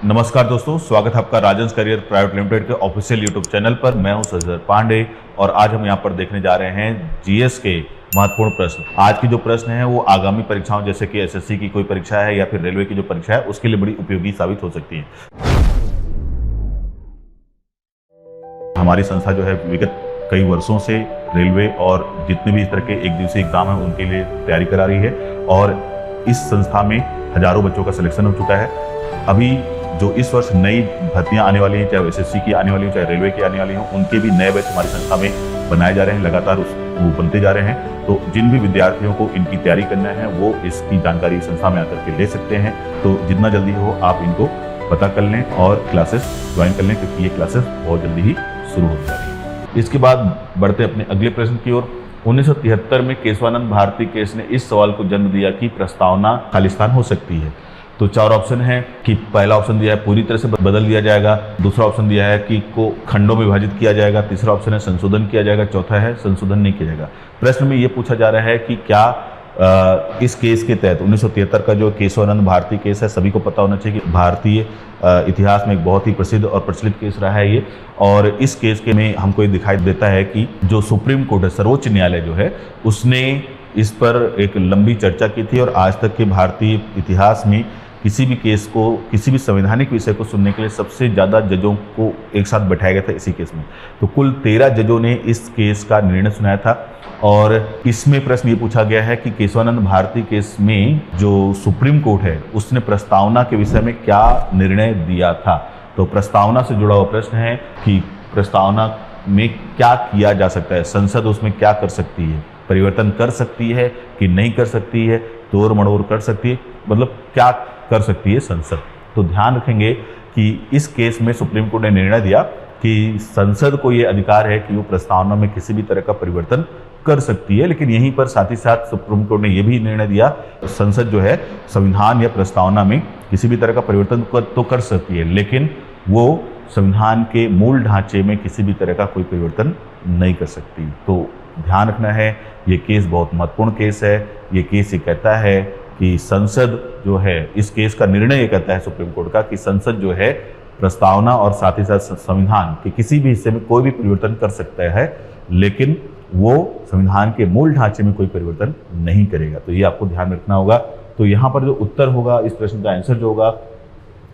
नमस्कार दोस्तों, स्वागत है आपका राजंस करियर प्राइवेट लिमिटेड के ऑफिशियल यूट्यूब चैनल पर। मैं हूं सजर पांडे और आज हम यहां पर देखने जा रहे हैं जीएस के महत्वपूर्ण प्रश्न। आज की जो प्रश्न है वो आगामी परीक्षाओं जैसे कि एसएससी की कोई परीक्षा है या फिर रेलवे की जो परीक्षा है उसके लिए बड़ी उपयोगी साबित हो सकती है। हमारी संस्था जो है विगत कई वर्षों से रेलवे और जितने भी इस तरह के एक दिवसीय एग्जाम है उनके लिए तैयारी करा रही है और इस संस्था में हजारों बच्चों का सिलेक्शन हो चुका है। अभी जो इस वर्ष नई भर्तियां आने वाली हैं, चाहे एसएससी की आने वाली हो चाहे रेलवे की आने वाली हो, उनके भी नए बैच हमारी संस्था में बनाए जा रहे हैं, लगातार वो बनते जा रहे हैं। तो जिन भी विद्यार्थियों को इनकी तैयारी करना है वो इसकी जानकारी संस्था में आकर के ले सकते हैं। तो जितना जल्दी हो आप इनको पता कर लें और क्लासेस ज्वाइन कर लें, क्योंकि ये क्लासेस बहुत जल्दी ही शुरू हो जा रही है। इसके बाद बढ़ते अपने अगले प्रश्न की ओर। 1973 में केशवानंद भारती केस ने इस सवाल को जन्म दिया कि प्रस्तावना खालिस्तान हो सकती है। तो चार ऑप्शन है कि पहला ऑप्शन दिया है पूरी तरह से बदल दिया जाएगा, दूसरा ऑप्शन दिया है कि को खंडों में विभाजित किया जाएगा, तीसरा ऑप्शन है संशोधन किया जाएगा, चौथा है संशोधन नहीं किया जाएगा। प्रश्न में ये पूछा जा रहा है कि क्या इस केस के तहत 1973 का जो केशवानंद भारती केस है, सभी को पता होना चाहिए कि भारतीय इतिहास में एक बहुत ही प्रसिद्ध और प्रचलित केस रहा है ये। और इस केस के में हमको ये दिखाई देता है कि जो सुप्रीम कोर्ट है, सर्वोच्च न्यायालय जो है, उसने इस पर एक लंबी चर्चा की थी और आज तक के भारतीय इतिहास में किसी भी केस को, किसी भी संवैधानिक विषय को सुनने के लिए सबसे ज़्यादा जजों को एक साथ बैठाया गया था इसी केस में। तो कुल 13 जजों ने इस केस का निर्णय सुनाया था और इसमें प्रश्न ये पूछा गया है कि केशवानंद भारती केस में जो सुप्रीम कोर्ट है उसने प्रस्तावना के विषय में क्या निर्णय दिया था। तो प्रस्तावना से जुड़ा हुआ प्रश्न है कि प्रस्तावना में क्या किया जा सकता है, संसद उसमें क्या कर सकती है, परिवर्तन कर सकती है कि नहीं कर सकती है, तोड़ मड़ोड़ कर सकती है, मतलब क्या कर सकती है संसद। तो ध्यान रखेंगे कि इस केस में सुप्रीम कोर्ट ने निर्णय दिया कि संसद को ये अधिकार है कि वो प्रस्तावना में किसी भी तरह का परिवर्तन कर सकती है। लेकिन यहीं पर साथ ही साथ सुप्रीम कोर्ट ने यह भी निर्णय दिया संसद जो है संविधान या प्रस्तावना में किसी भी तरह का परिवर्तन तो कर सकती है, लेकिन वो संविधान के मूल ढांचे में किसी भी तरह का कोई परिवर्तन नहीं कर सकती। तो ध्यान रखना है, ये केस बहुत महत्वपूर्ण केस है। ये केस ये कहता है कि संसद जो है, इस केस का निर्णय ये कहता है सुप्रीम कोर्ट का कि संसद जो है प्रस्तावना और साथ ही साथ संविधान के किसी भी हिस्से में कोई भी परिवर्तन कर सकता है, लेकिन वो संविधान के मूल ढांचे में कोई परिवर्तन नहीं करेगा। तो ये आपको ध्यान रखना होगा। तो यहाँ पर जो उत्तर होगा इस प्रश्न का आंसर जो होगा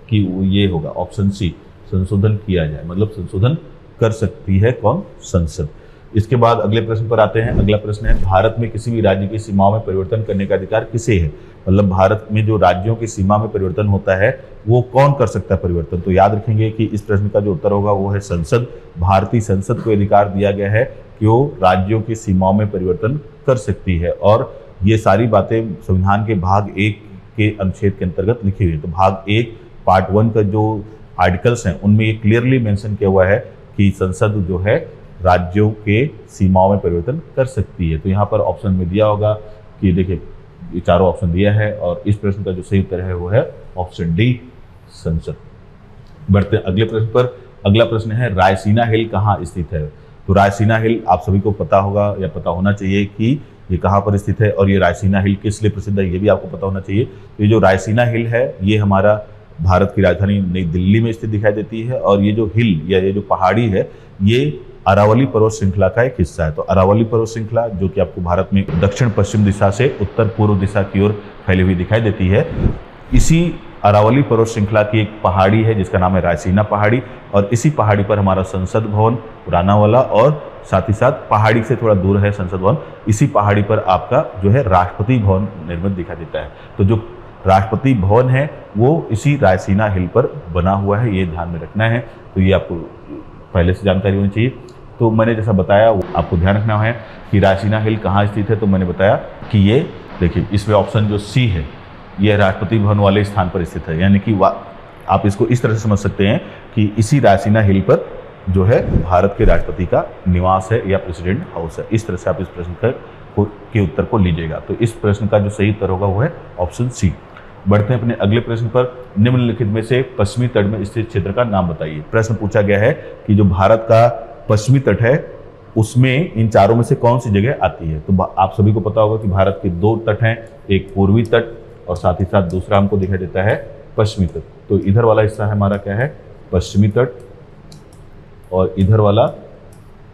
कि वो ये होगा ऑप्शन सी, संशोधन किया जाए, मतलब संशोधन कर सकती है कौन, संसद। इसके बाद अगले प्रश्न पर आते हैं। अगला प्रश्न है भारत में किसी भी राज्य की सीमाओं में परिवर्तन करने का अधिकार किसे है। मतलब भारत में जो राज्यों की सीमा में परिवर्तन होता है वो कौन कर सकता है परिवर्तन। तो याद रखेंगे कि इस प्रश्न का जो उत्तर होगा वो है संसद। भारतीय संसद को अधिकार दिया गया है कि वो राज्यों की सीमाओं में परिवर्तन कर सकती है और ये सारी बातें संविधान के भाग 1 के अनुच्छेद के अंतर्गत लिखी हुई है। तो भाग 1 पार्ट 1 का जो आर्टिकल्स हैं उनमें ये क्लियरली मेंशन किया हुआ है कि संसद जो है राज्यों के सीमाओं में परिवर्तन कर सकती है। तो यहाँ पर ऑप्शन में दिया होगा कि देखिए ये चारों ऑप्शन दिया है और इस प्रश्न का जो सही उत्तर है वो है ऑप्शन डी, संसद। बढ़ते अगले प्रश्न पर। अगला प्रश्न है रायसीना हिल कहाँ स्थित है। तो रायसीना हिल आप सभी को पता होगा या पता होना चाहिए कि ये कहाँ पर स्थित है और ये रायसीना हिल किस लिए प्रसिद्ध है ये भी आपको पता होना चाहिए। तो ये जो रायसीना हिल है ये हमारा भारत की राजधानी नई दिल्ली में स्थित दिखाई देती है और ये जो हिल या ये जो पहाड़ी है ये अरावली पर्वत श्रृंखला का एक हिस्सा है। तो अरावली पर्वत श्रृंखला जो कि आपको भारत में दक्षिण पश्चिम दिशा से उत्तर पूर्व दिशा की ओर फैली हुई दिखाई देती है, इसी अरावली पर्वत श्रृंखला की एक पहाड़ी है जिसका नाम है रायसीना पहाड़ी और इसी पहाड़ी पर हमारा संसद भवन पुराना वाला और साथ ही साथ पहाड़ी से थोड़ा दूर है संसद भवन, इसी पहाड़ी पर आपका जो है राष्ट्रपति भवन निर्मित दिखाई देता है। तो जो राष्ट्रपति भवन है वो इसी रायसीना हिल पर बना हुआ है, ये ध्यान में रखना है। तो ये आपको पहले से जानकारी होनी चाहिए। तो मैंने जैसा बताया आपको ध्यान रखना है कि रायसीना हिल कहाँ स्थित है। तो मैंने बताया कि ये देखिए इसमें ऑप्शन जो सी है ये राष्ट्रपति भवन वाले स्थान पर स्थित है, यानी कि आप इसको इस तरह से समझ सकते हैं कि इसी रायसीना हिल पर जो है भारत के राष्ट्रपति का निवास है या प्रेसिडेंट हाउस है। इस तरह से आप इस प्रश्न के उत्तर को लीजिएगा। तो इस प्रश्न का जो सही उत्तर होगा वो है ऑप्शन सी। बढ़ते हैं अपने अगले प्रश्न पर। निम्नलिखित में से पश्चिमी तट में स्थित क्षेत्र का नाम बताइए। प्रश्न पूछा गया है कि जो भारत का पश्चिमी तट है उसमें इन चारों में से कौन सी जगह आती है। तो आप सभी को पता होगा कि भारत के 2 तट हैं, एक पूर्वी तट और साथ ही साथ दूसरा हमको दिखाई देता है पश्चिमी तट। तो इधर वाला हिस्सा है हमारा क्या है, पश्चिमी तट, और इधर वाला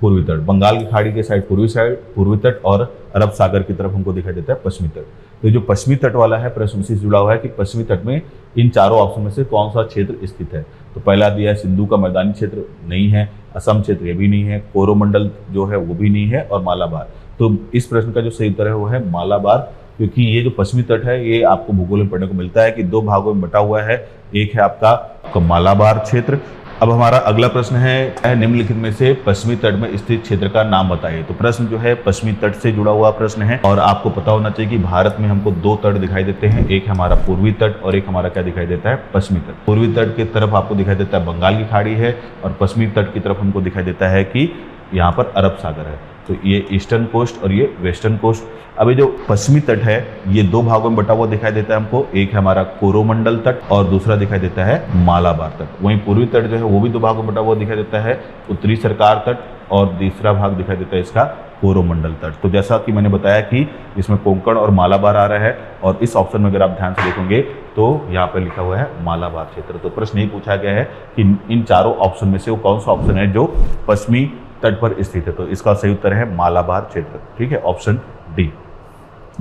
पूर्वी तट। बंगाल की खाड़ी के साइड पूर्वी तट, और अरब सागर की तरफ हमको दिखाई देता है पश्चिमी तट। तो जो पश्चिमी तट वाला है, प्रश्न से जुड़ा हुआ है कि पश्चिमी तट में इन चारों ऑप्शन में से कौन सा क्षेत्र स्थित है। तो पहला दिया है सिंधु का मैदानी क्षेत्र, नहीं है। असम क्षेत्र ये भी नहीं है। कोरोमंडल जो है वो भी नहीं है, और मालाबार। तो इस प्रश्न का जो सही उत्तर है वो है मालाबार, क्योंकि ये जो पश्चिमी तट है ये आपको भूगोल में पढ़ने को मिलता है कि 2 भागों में बटा हुआ है। एक है आपका मालाबार क्षेत्र। अब हमारा अगला प्रश्न है निम्नलिखित में से पश्चिमी तट में स्थित क्षेत्र का नाम बताइए। तो प्रश्न जो है पश्चिमी तट से जुड़ा हुआ प्रश्न है, और आपको पता होना चाहिए कि भारत में हमको 2 तट दिखाई देते हैं। एक है हमारा पूर्वी तट, और एक हमारा क्या दिखाई देता है, पश्चिमी तट। पूर्वी तट की तरफ आपको दिखाई देता है बंगाल की खाड़ी है, और पश्चिमी तट की तरफ हमको दिखाई देता है कि यहाँ पर अरब सागर है। तो ये ईस्टर्न कोस्ट और ये वेस्टर्न कोस्ट। अब ये जो पश्चिमी तट है ये 2 भागों में बटा हुआ दिखाई देता है हमको। एक है हमारा कोरोमंडल तट, और दूसरा दिखाई देता है मालाबार तट। वहीं पूर्वी तट जो है वो भी 2 भागों में बटा हुआ दिखाई देता है, उत्तरी सरकार तट, और तीसरा भाग दिखाई देता है इसका कोरोमंडल तट। तो जैसा कि मैंने बताया कि इसमें कोंकण और मालाबार आ रहा है, और इस ऑप्शन में अगर आप ध्यान से देखोगे तो यहाँ पर लिखा हुआ है मालाबार क्षेत्र। तो प्रश्न यही पूछा गया है कि इन चारों ऑप्शन में से वो कौन सा ऑप्शन है जो पश्चिमी तट पर स्थित है। तो इसका सही उत्तर है मालाबार क्षेत्र। ठीक है, ऑप्शन डी।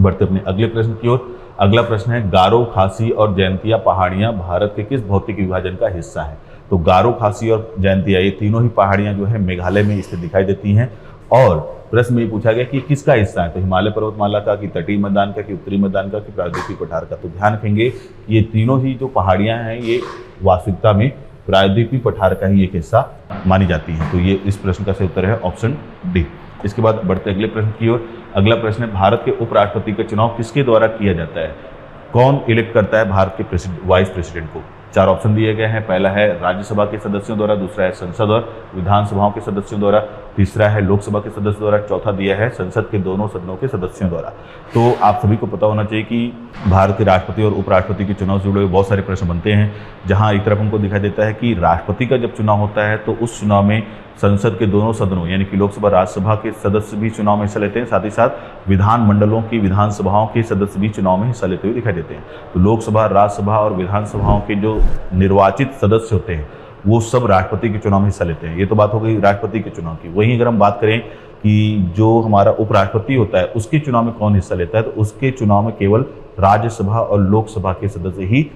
बढ़ते अपने अगले प्रश्न की ओर। अगला प्रश्न है गारो, खासी और जयंतिया पहाड़ियां भारत के किस भौतिक विभाजन का हिस्सा है। तो गारो, खासी और जयंतिया ये तीनों ही पहाड़ियां जो है मेघालय में स्थित दिखाई देती हैं। और प्रश्न में ये पूछा गया कि किसका हिस्सा है। तो हिमालय पर्वतमाला का, कि तटीय मैदान का, कि उत्तरी मैदान का, कि प्रायद्वीपीय पठार का। तो ध्यान रखेंगे ये तीनों ही जो पहाड़ियां हैं ये वास्तविकता में प्रायद्वीपीय पठार का ही एक हिस्सा मानी जाती है। तो ये इस प्रश्न का सही उत्तर है ऑप्शन डी। इसके बाद बढ़ते अगले प्रश्न की ओर। अगला प्रश्न है भारत के उपराष्ट्रपति का चुनाव किसके द्वारा किया जाता है। कौन इलेक्ट करता है भारत के वाइस प्रेसिडेंट को। 4 ऑप्शन दिए गए हैं। पहला है राज्यसभा के सदस्यों द्वारा, दूसरा है संसद और विधानसभाओं के सदस्यों द्वारा, तीसरा है लोकसभा के सदस्यों द्वारा, चौथा दिया है संसद के दोनों सदनों के सदस्यों द्वारा। तो आप सभी को पता होना चाहिए कि भारत के राष्ट्रपति और उपराष्ट्रपति के चुनाव से जुड़े हुए बहुत सारे प्रश्न बनते हैं, जहां एक तरफ हमको दिखाई देता है कि राष्ट्रपति का जब चुनाव होता है तो उस चुनाव में संसद के दोनों सदनों यानी कि लोकसभा राज्यसभा के सदस्य भी चुनाव में हिस्सा लेते हैं, साथ ही साथ विधानमंडलों की विधानसभाओं के सदस्य भी चुनाव में हिस्सा लेते हुए दिखाई देते हैं। तो लोकसभा, राज्यसभा और विधानसभाओं के जो निर्वाचित सदस्य होते हैं वो सब राष्ट्रपति के चुनाव में हिस्सा लेते हैं। ये तो बात हो गई राष्ट्रपति के चुनाव की। वहीं अगर हम बात करें कि जो हमारा उपराष्ट्रपति होता है उसके चुनाव में कौन हिस्सा लेता है, तो उसके चुनाव में केवल राज्यसभा और लोकसभा के सदस्य ही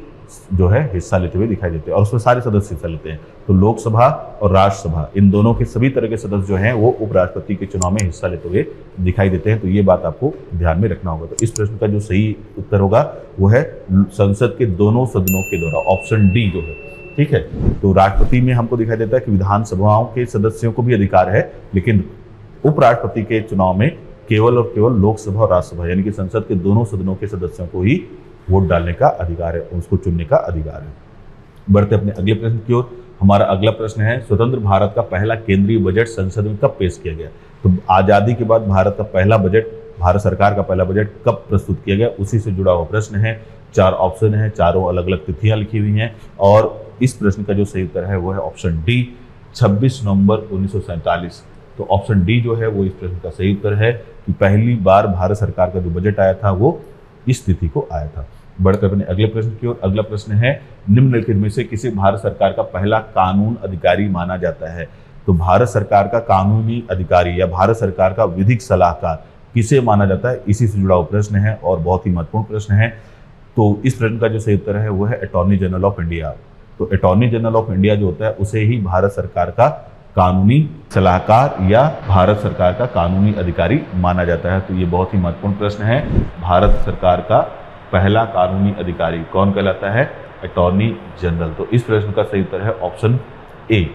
जो है हिस्सा लेते हुए दिखाई देते हैं, और उसमें सारे सदस्य हिस्सा लेते हैं। तो लोकसभा और राज्यसभा इन दोनों के सभी तरह के सदस्य जो हैं वो उपराष्ट्रपति के चुनाव में हिस्सा लेते हुए दिखाई देते हैं। तो ये बात आपको ध्यान में रखना होगा। तो इस प्रश्न का जो सही उत्तर होगा वो है संसद के दोनों सदनों के द्वारा, ऑप्शन डी जो है। ठीक है, तो राष्ट्रपति में हमको दिखाई देता है कि विधानसभाओं के सदस्यों को भी अधिकार है, लेकिन उपराष्ट्रपति के चुनाव में केवल और केवल लोकसभा और राज्यसभा यानी कि संसद के दोनों सदनों के सदस्यों को ही वोट डालने का अधिकार है, उसको चुनने का अधिकार है। बढ़ते अपने अगले प्रश्न की ओर। हमारा अगला प्रश्न है स्वतंत्र भारत का पहला केंद्रीय बजट संसद में कब पेश किया गया। तो आजादी के बाद भारत का पहला बजट, भारत सरकार का पहला बजट कब प्रस्तुत किया गया, उसी से जुड़ा हुआ प्रश्न है। 4 ऑप्शन है, चारों अलग अलग तिथियां लिखी हुई हैं, और इस प्रश्न का जो सही उत्तर है वो है ऑप्शन डी 26 नवंबर 1947। तो ऑप्शन डी जो है वो इस प्रश्न का सही उत्तर है कि पहली बार भारत सरकार का जो बजट आया था वो इस तिथि को आया था। बढ़कर अपने अगले प्रश्न की ओर। अगला प्रश्न है निम्नलिखित में से किसे भारत सरकार का पहला कानून अधिकारी माना जाता है। तो भारत सरकार का कानूनी अधिकारी या भारत सरकार का विधिक सलाहकार किसे माना जाता है, इसी से जुड़ा हुआ प्रश्न है और बहुत ही महत्वपूर्ण प्रश्न है। तो इस प्रश्न का जो सही उत्तर है वो है अटॉर्नी जनरल ऑफ इंडिया। तो अटॉर्नी जनरल ऑफ इंडिया जो होता है उसे ही भारत सरकार का कानूनी सलाहकार या भारत सरकार का कानूनी अधिकारी माना जाता है। तो ये बहुत ही महत्वपूर्ण प्रश्न है। भारत सरकार का पहला कानूनी अधिकारी कौन कहलाता है, अटॉर्नी जनरल। तो इस प्रश्न का सही उत्तर है ऑप्शन ए।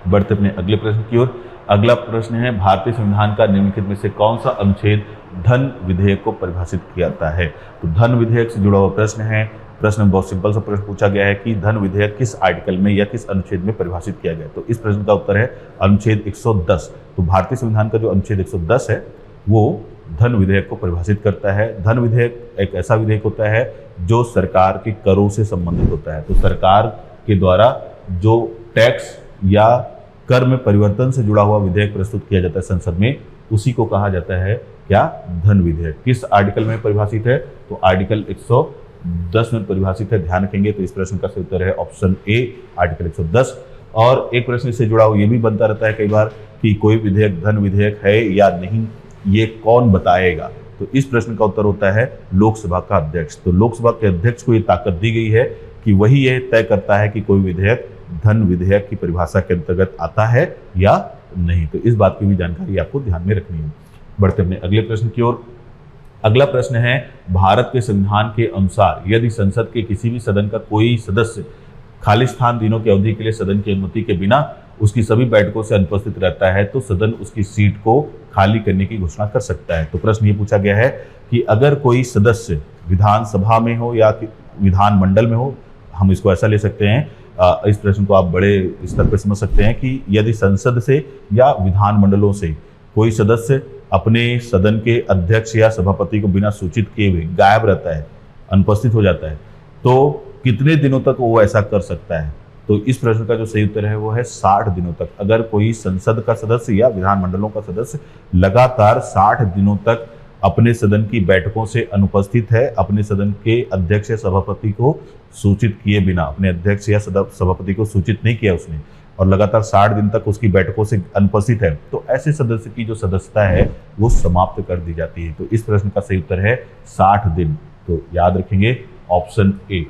बढ़ते अपने अगले प्रश्न की ओर। अगला प्रश्न है भारतीय संविधान का निम्नलिखित में से कौन सा अनुच्छेद धन विधेयक को परिभाषित करता है। तो धन विधेयक से जुड़ा हुआ प्रश्न है। प्रश्न में बहुत सिंपल सा प्रश्न पूछा गया है कि धन विधेयक किस आर्टिकल में या किस अनुच्छेद में परिभाषित किया गया। तो इस प्रश्न का उत्तर है अनुच्छेद 110। तो भारतीय संविधान का जो अनुच्छेद 110 है वो धन विधेयक को परिभाषित करता है। धन विधेयक एक ऐसा विधेयक होता है जो सरकार के करों से संबंधित होता है। तो सरकार के द्वारा जो टैक्स या कर में परिवर्तन से जुड़ा हुआ विधेयक प्रस्तुत किया जाता है संसद में, उसी को कहा जाता है क्या, धन विधेयक। किस आर्टिकल में परिभाषित है, तो आर्टिकल 10 में परिभाषित है, ध्यान रखेंगे। तो इस प्रश्न का सही उत्तर है ऑप्शन ए, आर्टिकल 110। और एक प्रश्न इससे जुड़ा हुआ ये भी बनता रहता है कई बार कि कोई विधेयक धन विधेयक है या नहीं, ये कौन बताएगा। तो इस प्रश्न का उत्तर होता है लोकसभा का अध्यक्ष। तो लोकसभा के अध्यक्ष को ये ताकत दी गई है कि वही ये तय करता है कि कोई विधेयक धन विधेयक की परिभाषा के अंतर्गत आता है या नहीं। तो इस बात की भी जानकारी आपको ध्यान में रखनी है। बढ़ते अपने अगले प्रश्न की ओर। अगला प्रश्न है, भारत के संविधान के अनुसार यदि संसद के किसी भी सदन का कोई सदस्य खालिस्तान दिनों की अवधि के लिए सदन की अनुमति के बिना उसकी सभी बैठकों से अनुपस्थित रहता है तो सदन उसकी सीट को खाली करने की घोषणा कर सकता है। तो प्रश्न ये पूछा गया है कि अगर कोई सदस्य विधानसभा में हो या विधानमंडल में हो, हम इसको ऐसा ले सकते हैं, इस प्रश्न को आप बड़े स्तर पर समझ सकते हैं कि यदि संसद से या विधानमंडलों से कोई सदस्य अपने सदन के अध्यक्ष या सभापति को बिना सूचित किए हुए गायब रहता है, अनुपस्थित हो जाता है, तो कितने दिनों तक वो ऐसा कर सकता है। तो इस प्रश्न का जो सही उत्तर है वो है 60 दिनों तक। अगर कोई संसद का सदस्य या विधानमंडलों का सदस्य लगातार 60 दिनों तक अपने सदन की बैठकों से अनुपस्थित है, अपने सदन के अध्यक्ष या सभापति को सूचित किए बिना, अपने अध्यक्ष या सभापति को सूचित नहीं किया उसने, और लगातार 60 दिन तक उसकी बैठकों से अनुपस्थित है, तो ऐसे सदस्य की जो सदस्यता है वो समाप्त कर दी जाती है। तो इस प्रश्न का सही उत्तर है 60 दिन। तो याद रखेंगे ऑप्शन ए।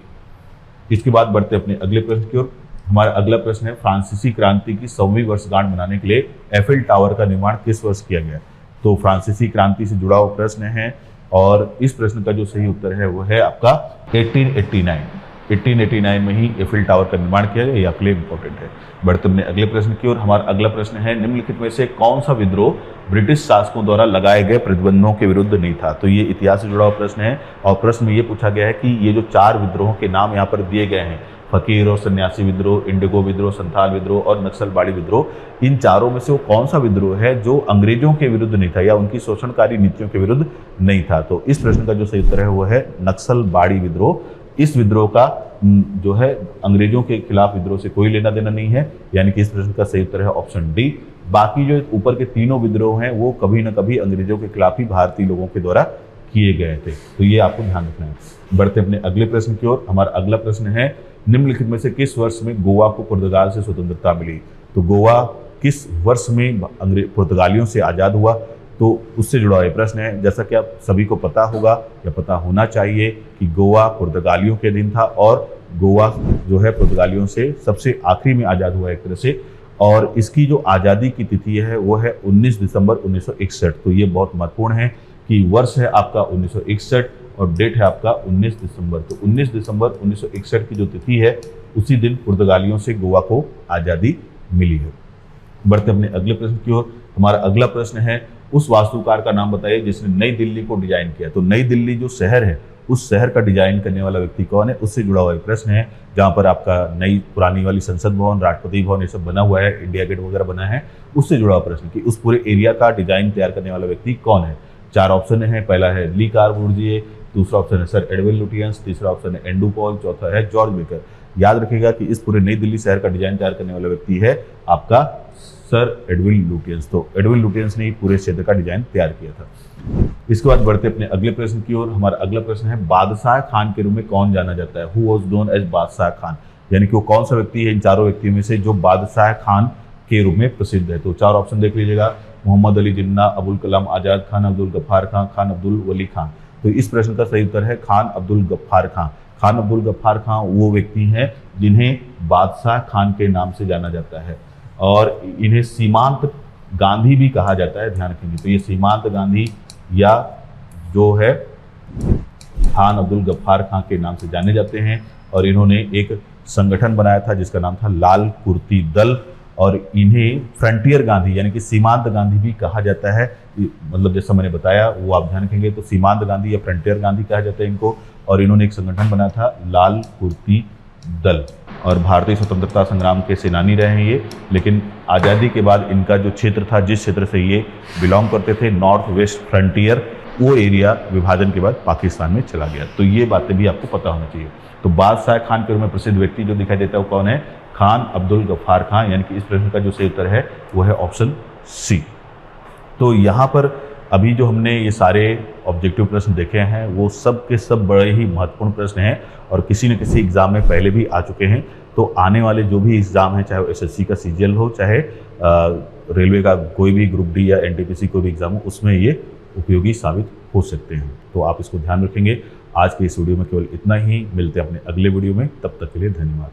इसके बाद बढ़ते अपने अगले प्रश्न की ओर। हमारा अगला प्रश्न है, फ्रांसीसी क्रांति की 100वीं वर्षगांठ मनाने के लिए एफिल टावर का निर्माण किस वर्ष किया गया। तो फ्रांसीसी क्रांति से जुड़ा हुआ प्रश्न है और इस प्रश्न का जो सही उत्तर है वो है आपका 1889 में ही एफिल टावर का निर्माण किया गया। यह आपके लिए इंपॉर्टेंट है। बढ़ते अपने अगले प्रश्न की ओर। हमारा अगला प्रश्न है, निम्नलिखित में से कौन सा विद्रोह ब्रिटिश शासकों द्वारा लगाए गए प्रतिबंधों के विरुद्ध नहीं था। तो ये इतिहास से जुड़ा हुआ प्रश्न है और प्रश्न में ये पूछा गया है कि ये जो 4 विद्रोहों के नाम यहाँ पर दिए गए हैं, फकीर और सन्यासी विद्रोह, इंडिगो विद्रोह, संथाल विद्रोह और नक्सलबाड़ी विद्रोह, इन चारों में से वो कौन सा विद्रोह है जो अंग्रेजों के विरुद्ध नहीं था या उनकी शोषणकारी नीतियों के विरुद्ध नहीं था। तो इस प्रश्न का जो सही उत्तर है वो है नक्सलबाड़ी विद्रोह। इस विद्रोह का जो है अंग्रेजों के खिलाफ विद्रोह से कोई लेना देना नहीं है, यानी कि इस प्रश्न का सही उत्तर है ऑप्शन डी। बाकी जो ऊपर के तीनों विद्रोह हैं वो कभी ना कभी अंग्रेजों के खिलाफ ही भारतीय लोगों के द्वारा किए गए थे। तो ये आपको ध्यान रखना है। बढ़ते अपने अगले प्रश्न की ओर। हमारा अगला प्रश्न है, निम्नलिखित में से किस वर्ष में गोवा को पुर्तगाल से स्वतंत्रता मिली। तो गोवा किस वर्ष में पुर्तगालियों से आज़ाद हुआ, तो उससे जुड़ा हुआ प्रश्न है। जैसा कि आप सभी को पता होगा या पता होना चाहिए कि गोवा पुर्तगालियों के अधीन था और गोवा जो है पुर्तगालियों से सबसे आखिरी में आज़ाद हुआ एक तरह से, और इसकी जो आज़ादी की तिथि है वो है 19 दिसंबर 1961। तो ये बहुत महत्वपूर्ण है कि वर्ष है आपका 1961 और डेट है आपका 19 दिसंबर। तो 19 दिसंबर 1961 की जो तिथि है उसी दिन पुर्तगालियों से गोवा को आज़ादी मिली है। बढ़ते अपने अगले प्रश्न की ओर। हमारा अगला प्रश्न है, उस वास्तुकार का नाम बताइए जिसने नई दिल्ली को डिजाइन किया। तो नई दिल्ली जो शहर है उस शहर का डिजाइन करने वाला व्यक्ति कौन है, उससे जुड़ा हुआ एक प्रश्न है, जहाँ पर आपका नई पुरानी वाली संसद भवन, राष्ट्रपति भवन ये सब बना हुआ है, इंडिया गेट वगैरह बना है, उससे जुड़ा हुआ प्रश्न कि उस पूरे एरिया का डिजाइन तैयार करने वाला व्यक्ति कौन है। 4 ऑप्शन है। पहला है ली कार्बुजिए, दूसरा ऑप्शन है सर एडविन लुटियंस, तीसरा ऑप्शन है एंड्रू पॉल, चौथा है जॉर्ज बेकर। याद रखिएगा कि इस पूरे नई दिल्ली शहर का डिजाइन तैयार करने वाला व्यक्ति है आपका सर एडविन लुटियंस। तो एडविन लुटियंस ने ही पूरे क्षेत्र का डिजाइन तैयार किया था। इसके बाद बढ़ते अपने अगले प्रश्न की ओर। हमारा अगला प्रश्न है, बादशाह खान के रूप में कौन जाना जाता है। हु वाज नोन एज बादशाह खान, यानी कि वो कौन सा व्यक्ति है इन चारों व्यक्तियों में से जो बादशाह खान के रूप में प्रसिद्ध है। तो 4 ऑप्शन देख लीजिएगा, मोहम्मद अली जिन्ना, अबुल कलाम आजाद खान, अब्दुल गफ्फार खान, खान अब्दुल वली खान। तो इस प्रश्न का सही उत्तर है खान अब्दुल गफ्फार खान। खान अब्दुल गफ्फार खान वो व्यक्ति हैं जिन्हें बादशाह खान के नाम से जाना जाता है और इन्हें सीमांत गांधी भी कहा जाता है, ध्यान रखेंगे। तो ये सीमांत गांधी या जो है खान अब्दुल गफ्फार खान के नाम से जाने जाते हैं और इन्होंने एक संगठन बनाया था जिसका नाम था लाल कुर्ती दल और इन्हें फ्रंटियर गांधी यानी कि सीमांत गांधी भी कहा जाता है। मतलब जैसा मैंने बताया वो आप ध्यान रखेंगे, तो सीमांत गांधी या फ्रंटियर गांधी कहा जाता है इनको, और इन्होंने एक संगठन बनाया था लाल कुर्ती दल और भारतीय स्वतंत्रता संग्राम के सेनानी रहे हैं ये। लेकिन आज़ादी के बाद इनका जो क्षेत्र था, जिस क्षेत्र से ये बिलोंग करते थे, नॉर्थ वेस्ट फ्रंटियर, वो एरिया विभाजन के बाद पाकिस्तान में चला गया। तो ये बातें भी आपको पता होना चाहिए। तो बादशाह खान के रूप में प्रसिद्ध व्यक्ति जो दिखाई देता है वो कौन है, खान अब्दुल गफ्फार खान, यानी कि इस प्रश्न का जो सही उत्तर है वो है ऑप्शन सी। तो यहाँ पर अभी जो हमने ये सारे ऑब्जेक्टिव प्रश्न देखे हैं वो सब के सब बड़े ही महत्वपूर्ण प्रश्न हैं और किसी न किसी एग्ज़ाम में पहले भी आ चुके हैं। तो आने वाले जो भी एग्ज़ाम हैं, चाहे वो एसएससी का सीजीएल हो, चाहे रेलवे का कोई भी ग्रुप डी या एनटीपीसी कोई भी एग्ज़ाम हो, उसमें ये उपयोगी साबित हो सकते हैं। तो आप इसको ध्यान रखेंगे। आज के इस वीडियो में केवल इतना ही। मिलते हैं अपने अगले वीडियो में, तब तक के लिए धन्यवाद।